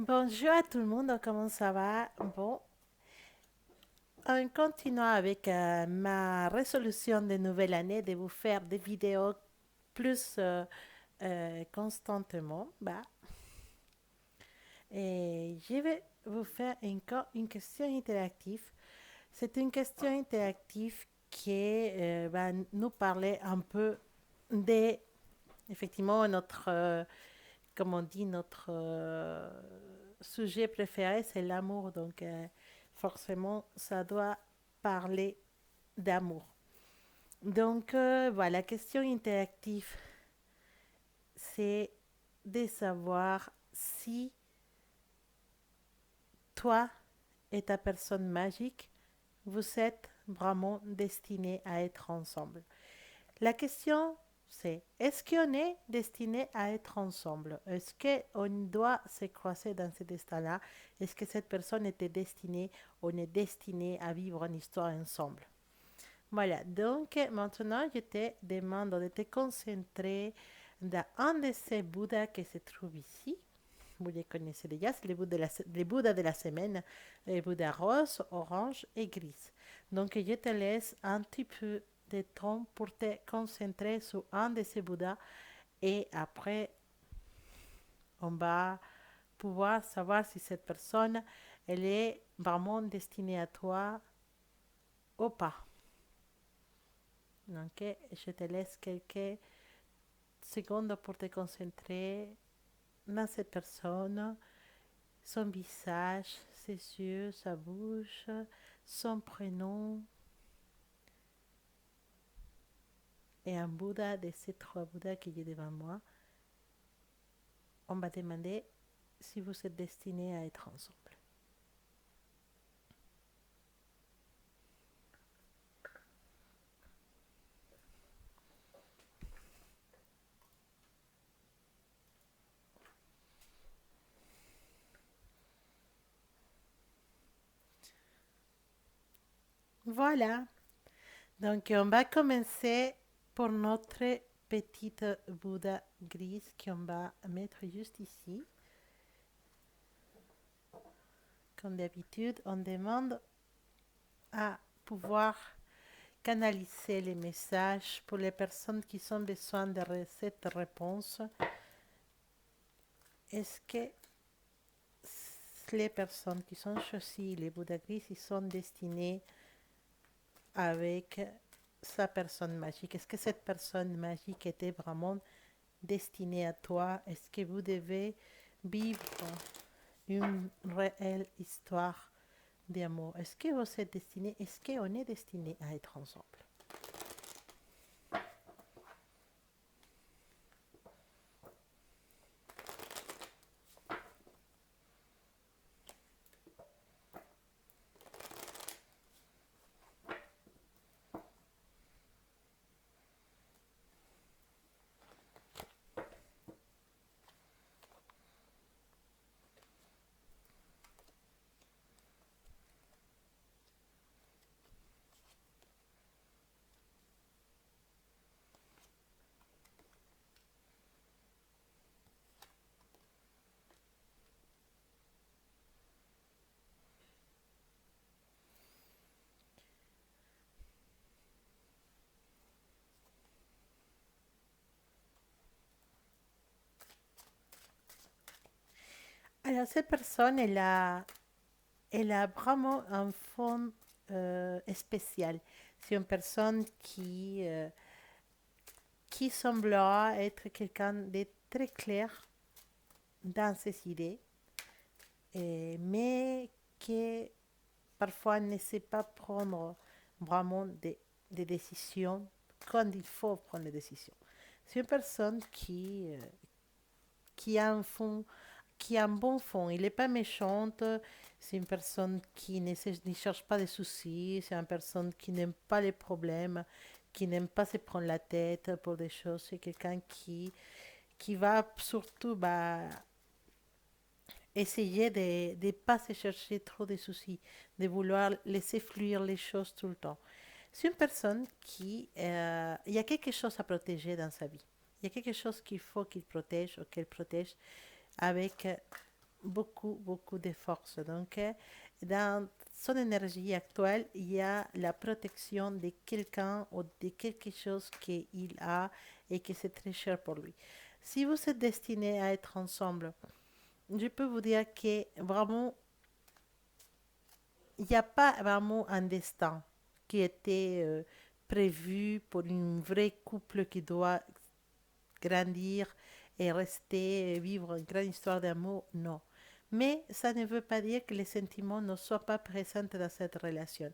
Bonjour à tout le monde, comment ça va? Bon, en continuant avec ma résolution de nouvelle année de vous faire des vidéos plus constamment, et je vais vous faire encore une question interactive. C'est une question interactive qui va nous parler un peu de, effectivement, comme on dit, notre sujet préféré, c'est l'amour. Donc, forcément, ça doit parler d'amour. Donc, voilà, la question interactive, c'est de savoir si toi et ta personne magique, vous êtes vraiment destinés à être ensemble. La question, c'est est-ce qu'on est destiné à être ensemble? Est-ce qu'on doit se croiser dans ce destin-là? Est-ce que cette personne était destinée, on est destiné à vivre une histoire ensemble? Voilà, donc maintenant je te demande de te concentrer dans un de ces Bouddhas qui se trouve ici. Vous les connaissez déjà, c'est les Bouddhas de la semaine, les Bouddhas rose, orange et gris. Donc je te laisse un petit peu de temps pour te concentrer sur un de ces Bouddhas et après on va pouvoir savoir si cette personne elle est vraiment destinée à toi ou pas. Ok, je te laisse quelques secondes pour te concentrer dans cette personne, son visage, ses yeux, sa bouche, son prénom et un Bouddha de ces trois Bouddhas qui est devant moi. On va demander si vous êtes destinés à être ensemble. Voilà, donc on va commencer pour notre petite Bouddha grise qu'on va mettre juste ici. Comme d'habitude, on demande à pouvoir canaliser les messages pour les personnes qui ont besoin de cette réponse. Est-ce que les personnes qui sont choisies, les Bouddha gris, ils sont destinés avec sa personne magique? Est-ce que cette personne magique était vraiment destinée à toi? Est-ce que vous devez vivre une réelle histoire d'amour? Est-ce que vous êtes destiné, est-ce qu'on est destiné à être ensemble? Alors, cette personne, elle a vraiment un fond spécial. C'est une personne qui semblera être quelqu'un de très clair dans ses idées, mais qui parfois ne sait pas prendre vraiment des décisions quand il faut prendre des décisions. C'est une personne qui a un fond, qui a un bon fond. Il n'est pas méchante. C'est une personne qui ne cherche pas de soucis. C'est une personne qui n'aime pas les problèmes, qui n'aime pas se prendre la tête pour des choses. C'est quelqu'un qui va surtout essayer de ne pas se chercher trop de soucis, de vouloir laisser fluire les choses tout le temps. C'est une personne il y a quelque chose à protéger dans sa vie. Il y a quelque chose qu'il faut qu'il protège ou qu'elle protège avec beaucoup, beaucoup de force. Donc, dans son énergie actuelle, il y a la protection de quelqu'un ou de quelque chose qu'il a et que c'est très cher pour lui. Si vous êtes destiné à être ensemble, je peux vous dire que vraiment, il n'y a pas vraiment un destin qui était prévu pour une vraie couple qui doit grandir et rester, vivre une grande histoire d'amour, non. Mais ça ne veut pas dire que les sentiments ne soient pas présents dans cette relation.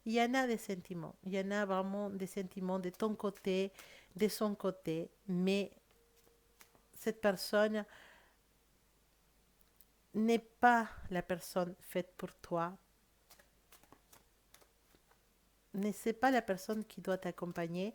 Il y en a des sentiments, il y en a vraiment des sentiments de ton côté, de son côté, mais cette personne n'est pas la personne faite pour toi, ne c'est pas la personne qui doit t'accompagner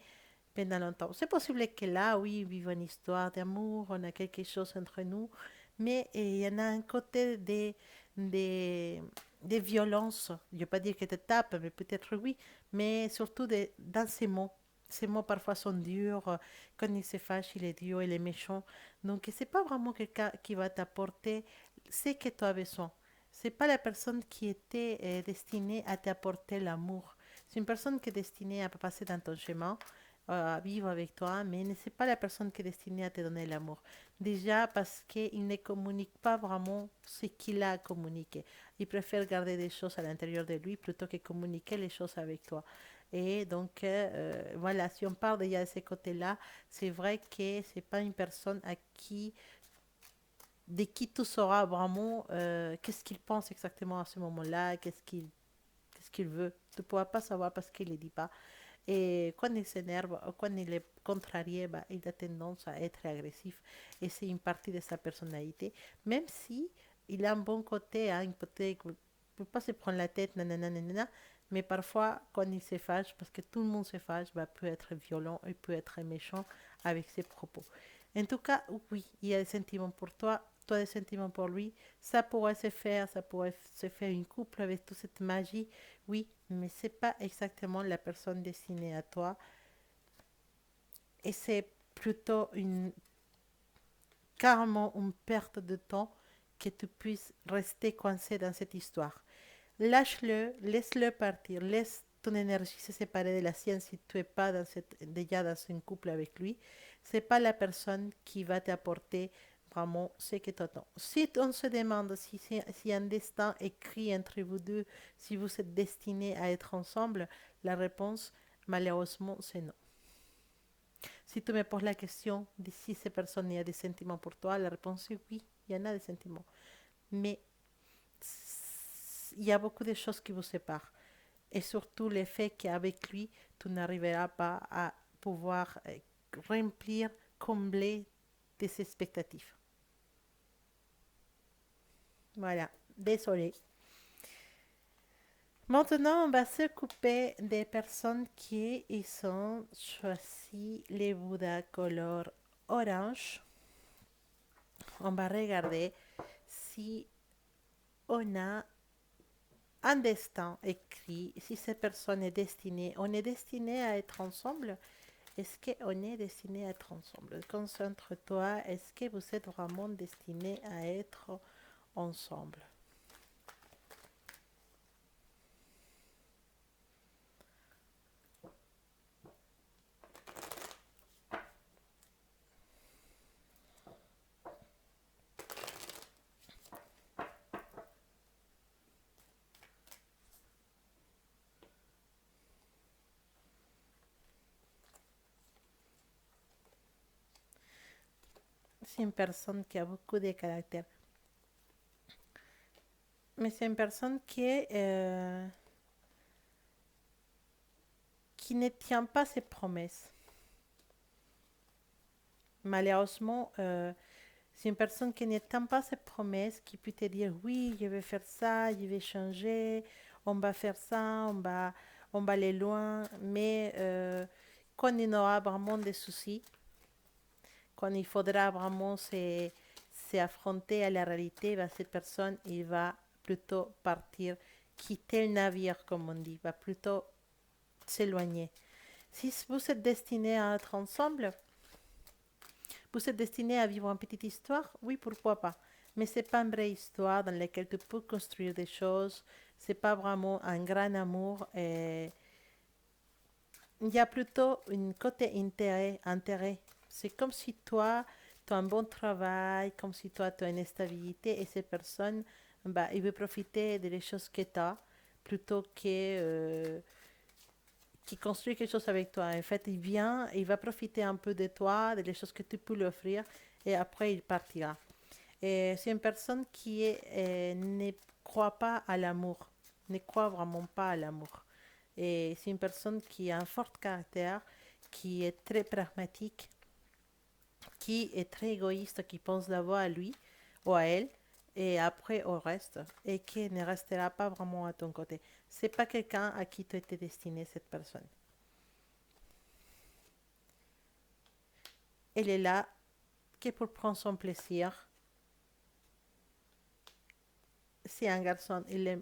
pendant longtemps. C'est possible que là, oui, vive une histoire d'amour, on a quelque chose entre nous, mais il y en a un côté des, des violences. Je ne veux pas dire que tu tapes, mais peut-être oui, mais surtout dans ces mots. Ces mots parfois sont durs, quand il se fâche, il est dur, il est méchant. Donc, ce n'est pas vraiment quelqu'un qui va t'apporter ce que tu as besoin. Ce n'est pas la personne qui était destinée à t'apporter l'amour. C'est une personne qui est destinée à passer dans ton chemin, à vivre avec toi, mais ce n'est pas la personne qui est destinée à te donner l'amour. Déjà parce qu'il ne communique pas vraiment ce qu'il a à communiquer. Il préfère garder des choses à l'intérieur de lui plutôt que communiquer les choses avec toi. Et donc, voilà, si on parle déjà de ce côté-là, c'est vrai que c'est pas une personne à qui, de qui tu sauras vraiment qu'est-ce qu'il pense exactement à ce moment-là, qu'est-ce qu'il veut. Tu ne pourras pas savoir parce qu'il ne le dit pas. Et quand il s'énerve ou quand il est contrarié, bah, il a tendance à être agressif. Et c'est une partie de sa personnalité. Même si il a un bon côté, hein, peut-être ne peut pas se prendre la tête, nanana, nanana, mais parfois, quand il se fâche, parce que tout le monde se fâche, bah, peut être violent et peut être méchant avec ses propos. En tout cas, oui, il y a des sentiments pour toi, toi des sentiments pour lui. Ça pourrait se faire une couple avec toute cette magie, oui, mais c'est pas exactement la personne destinée à toi. Et c'est plutôt carrément une perte de temps que tu puisses rester coincé dans cette histoire. Lâche-le, laisse-le partir, laisse ton énergie se séparer de la sienne si tu n'es pas déjà dans un couple avec lui. C'est pas la personne qui va t'apporter vraiment ce que tu attends. Si on se demande si un destin écrit entre vous deux, si vous êtes destinés à être ensemble, la réponse, malheureusement, c'est non. Si tu me poses la question de si ces personnes ont des sentiments pour toi, la réponse est oui, il y en a des sentiments. Mais il y a beaucoup de choses qui vous séparent. Et surtout le fait qu'avec lui, tu n'arriveras pas à pouvoir remplir, combler tes expectatives. Voilà, désolé. Maintenant, on va s'occuper des personnes qui ils ont choisi les Bouddhas couleur orange. On va regarder si on a un destin écrit, si cette personne est destinée, on est destiné à être ensemble. Est-ce qu'on est destiné à être ensemble? Concentre-toi, est-ce que vous êtes vraiment destiné à être ensemble? C'est une personne qui a beaucoup de caractère. Mais c'est une personne qui ne tient pas ses promesses. Malheureusement, c'est une personne qui ne tient pas ses promesses, qui peut te dire oui, je vais faire ça, je vais changer, on va faire ça, on va aller loin. Mais quand il y aura vraiment des soucis, quand il faudra vraiment s'affronter à la réalité, bah, cette personne, il va plutôt partir, quitter le navire, comme on dit, va plutôt s'éloigner. Si vous êtes destiné à être ensemble, Vous êtes destiné à vivre une petite histoire? Oui, pourquoi pas. Mais c'est pas une vraie histoire dans laquelle tu peux construire des choses. C'est pas vraiment un grand amour. Et il y a plutôt un côté intérêt. C'est comme si toi, tu as un bon travail, comme si toi, tu as une stabilité et ces personnes, bah, ils veulent profiter des choses que tu as plutôt que qui construit quelque chose avec toi. En fait, il vient, il va profiter un peu de toi, des choses que tu peux lui offrir et après il partira. Et c'est une personne qui ne croit pas à l'amour, ne croit vraiment pas à l'amour. Et c'est une personne qui a un fort caractère, qui est très pragmatique, qui est très égoïste, qui pense d'abord à lui ou à elle et après au reste et qui ne restera pas vraiment à ton côté. C'est pas quelqu'un à qui tu étais destiné cette personne. Elle est là que pour prendre son plaisir. C'est un garçon, il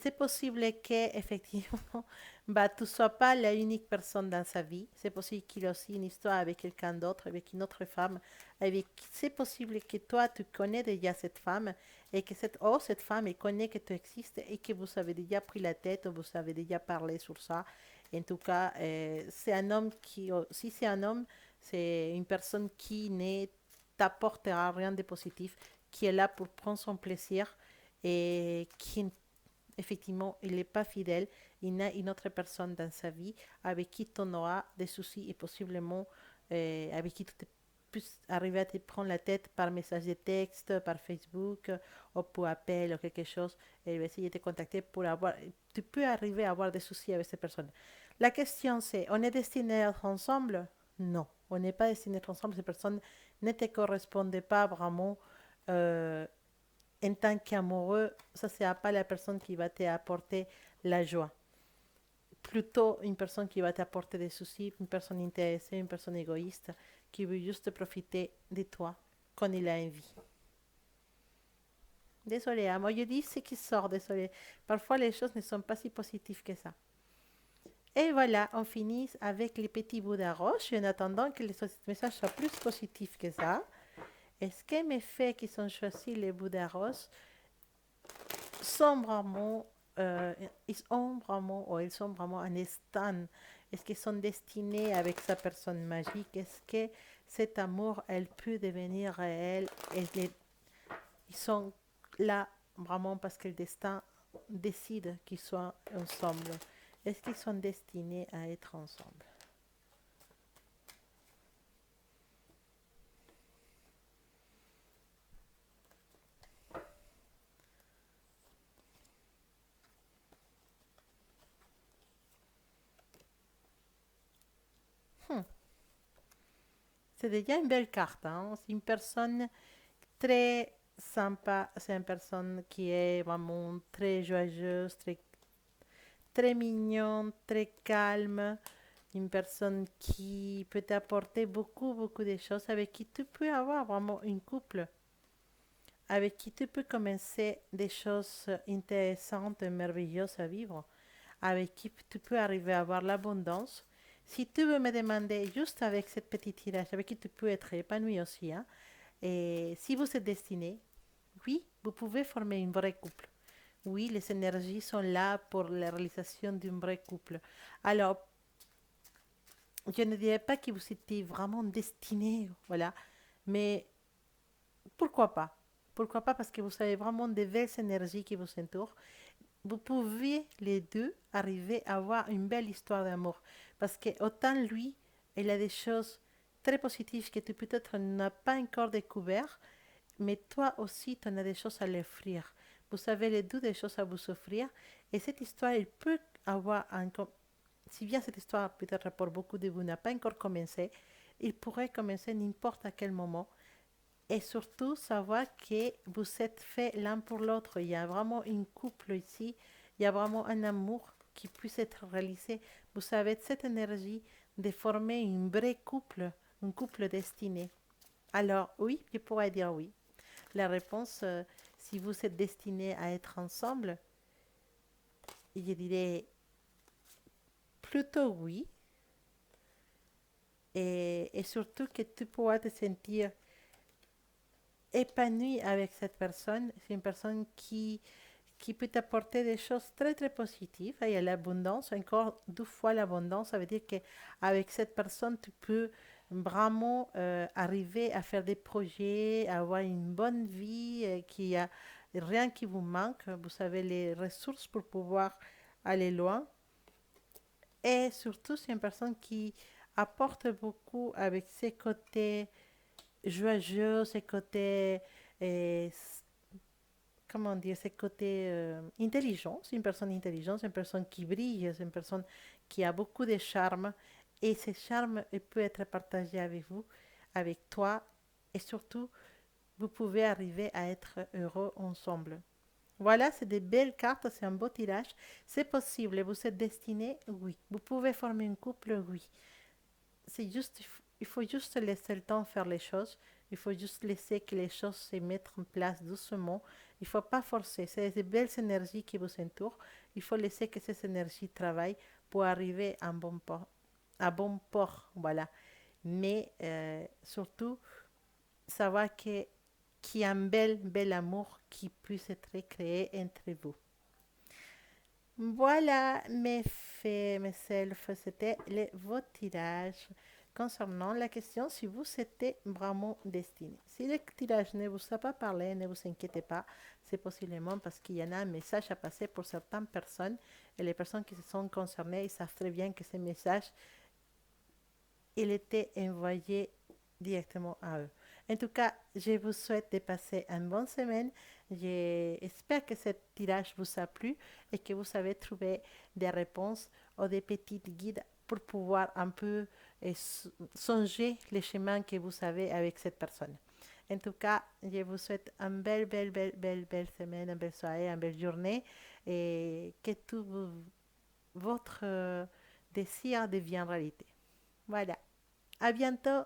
c'est possible que effectivement bah tu sois pas la unique personne dans sa vie. C'est possible qu'il ait aussi une histoire avec quelqu'un d'autre, avec une autre femme. Avec c'est possible que toi tu connais déjà cette femme et que cette femme elle connaît que tu existes et que vous avez déjà pris la tête, vous avez déjà parlé sur ça. En tout cas, c'est un homme qui, si c'est un homme, c'est une personne qui ne t'apportera rien de positif, qui est là pour prendre son plaisir et qui effectivement, il n'est pas fidèle, il a une autre personne dans sa vie avec qui tu auras des soucis et possiblement avec qui tu peux arriver à te prendre la tête par message de texte, par Facebook ou pour appel ou quelque chose et il va essayer de te contacter pour avoir... Tu peux arriver à avoir des soucis avec ces personnes. La question c'est, on est destiné à être ensemble? Non, on n'est pas destiné à être ensemble. Ces personnes ne te correspondent pas vraiment euh, en tant qu'amoureux, ça ne sera pas la personne qui va t'apporter la joie. Plutôt une personne qui va t'apporter des soucis, une personne intéressée, une personne égoïste, qui veut juste profiter de toi quand il a envie. Désolée, hein, moi je dis ce qui sort, désolé. Parfois les choses ne sont pas si positives que ça. Et voilà, on finit avec les petits bouts d'arroche en attendant que les messages soient plus positifs que ça. Est-ce que mes faits qui sont choisis les bouts d'arroche sont vraiment, ils sont vraiment en instant. Est-ce qu'ils sont destinés avec sa personne magique? Est-ce que cet amour, elle peut devenir réel? Ils sont là vraiment parce que le destin décide qu'ils soient ensemble. Est-ce qu'ils sont destinés à être ensemble? Hmm. C'est déjà une belle carte. Hein? C'est une personne très sympa. C'est une personne qui est vraiment très joyeuse, très mignon, très calme, une personne qui peut t'apporter beaucoup, beaucoup de choses, avec qui tu peux avoir vraiment une couple, avec qui tu peux commencer des choses intéressantes et merveilleuses à vivre, avec qui tu peux arriver à avoir l'abondance. Si tu veux me demander juste avec cette petite tirage, avec qui tu peux être épanoui aussi, hein, et si vous êtes destiné, oui, vous pouvez former une vraie couple. Oui, les énergies sont là pour la réalisation d'un vrai couple. Alors, je ne dirais pas que vous étiez vraiment destiné, voilà, mais pourquoi pas? Pourquoi pas? Parce que vous avez vraiment de belles énergies qui vous entourent. Vous pouvez les deux arriver à avoir une belle histoire d'amour. Parce que autant lui, il a des choses très positives que tu peut-être n'as pas encore découvert, mais toi aussi, tu en as des choses à lui offrir. Vous avez les deux des choses à vous offrir. Et cette histoire, il peut avoir un, si bien cette histoire, peut-être pour beaucoup de vous, n'a pas encore commencé, il pourrait commencer n'importe à quel moment. Et surtout, savoir que vous êtes faits l'un pour l'autre. Il y a vraiment une couple ici. Il y a vraiment un amour qui puisse être réalisé. Vous avez cette énergie de former un couple destiné. Alors oui, je pourrais dire oui. La réponse, si vous êtes destinés à être ensemble, je dirais plutôt oui. et surtout que tu pourras te sentir épanoui avec cette personne. C'est une personne qui peut t'apporter des choses très très positives. Il y a l'abondance, encore deux fois l'abondance, ça veut dire qu'avec cette personne, tu peux vraiment arriver à faire des projets, à avoir une bonne vie, qu'il n'y a rien qui vous manque. Vous avez les ressources pour pouvoir aller loin. Et surtout, c'est une personne qui apporte beaucoup avec ses côtés joyeux, ses côtés euh, comment dire, ce côté intelligent. C'est une personne intelligente, c'est une personne qui brille, c'est une personne qui a beaucoup de charme. Et ce charme il peut être partagé avec vous, avec toi. Et surtout, vous pouvez arriver à être heureux ensemble. Voilà, c'est des belles cartes, c'est un beau tirage. C'est possible, vous êtes destiné, oui. Vous pouvez former un couple, oui. C'est juste, il faut juste laisser le temps faire les choses. Il faut juste laisser que les choses se mettent en place doucement. Il ne faut pas forcer. C'est des belles énergies qui vous entourent. Il faut laisser que ces énergies travaillent pour arriver à bon port. À bon port, voilà. Mais surtout, savoir qu'il y a un bel amour qui puisse être créé entre vous. Voilà, mes faits, mes selfs, c'était vos tirages concernant la question si vous étiez vraiment destiné. Si le tirage ne vous a pas parlé, ne vous inquiétez pas, c'est possiblement parce qu'il y en a un message à passer pour certaines personnes et les personnes qui se sont concernées, ils savent très bien que ce message, il était envoyé directement à eux. En tout cas, je vous souhaite de passer une bonne semaine. J'espère que ce tirage vous a plu et que vous avez trouvé des réponses ou des petits guides pour pouvoir un peu songer les chemins que vous avez avec cette personne. En tout cas, je vous souhaite une belle semaine, une belle soirée, une belle journée et que tout votre désir devienne réalité. Voilà. À bientôt.